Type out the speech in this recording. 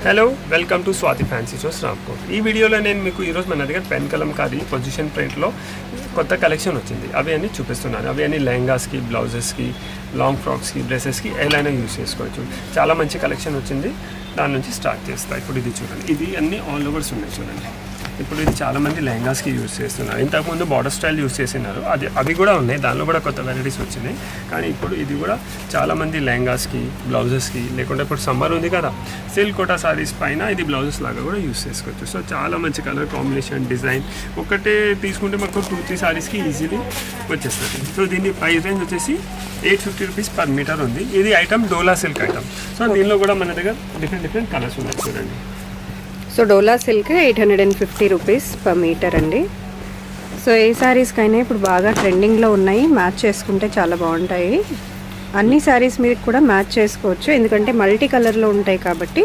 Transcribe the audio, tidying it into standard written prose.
Hello welcome to Swathi fancy stores Ramkot. ఈ వీడియోలో నేను మీకు ఈరోజు మన దగ్గర పెన్ కలంకారీ పొజిషన్ ప్రింట్లో కొత్త కలెక్షన్ వచ్చింది. అవి అన్నీ చూపిస్తున్నాను. అవి అన్ని లెహంగాస్కి, బ్లౌజెస్కి, లాంగ్ ఫ్రాక్స్కి, డ్రెస్సెస్కి ఎలా యూస్ చేసుకోవచ్చు. చాలా మంచి కలెక్షన్ వచ్చింది. దాని నుంచి స్టార్ట్ చేస్తా. ఇప్పుడు ఇది చూడండి, ఇది అన్ని ఆల్ ఓవర్స్ ఉన్నాయి చూడండి. ఇప్పుడు ఇది చాలామంది లెహంగాస్కి యూస్ చేస్తున్నారు. ఇంతకుముందు బార్డర్ స్టైల్ యూస్ చేసినారు, అవి కూడా ఉన్నాయి. దానిలో కూడా కొత్త వెరైటీస్ వచ్చినాయి. కానీ ఇప్పుడు ఇది కూడా చాలామంది లెహంగాస్కి, బ్లౌజెస్కి, లేకుంటే ఇప్పుడు సమ్మర్ ఉంది కదా, సిల్క్ కోటా సారీస్ పైన ఇది బ్లౌజెస్ లాగా కూడా యూస్ చేసుకోవచ్చు. సో చాలా మంచి కలర్ కాంబినేషన్, డిజైన్ ఒకటే తీసుకుంటే మాకు 2-3 సారీస్కి ఈజీలీ వచ్చేస్తుంది. సో దీని ప్రైస్ రేంజ్ వచ్చేసి 850 రూపీస్ పర్ మీటర్ ఉంది. ఇది ఐటమ్ డోలా సిల్క్ ఐటమ్. సో దీనిలో కూడా మన దగ్గర డిఫరెంట్ కలర్స్ ఉన్నాయి చూడండి. సో డోలా సిల్క్ 850 రూపీస్ పర్ మీటర్ అండి. సో ఏ శారీస్కైనా ఇప్పుడు బాగా ట్రెండింగ్లో ఉన్నాయి, మ్యాచ్ చేసుకుంటే చాలా బాగుంటాయి. అన్ని శారీస్ మీద కూడా మ్యాచ్ చేసుకోవచ్చు, ఎందుకంటే మల్టీ కలర్లో ఉంటాయి కాబట్టి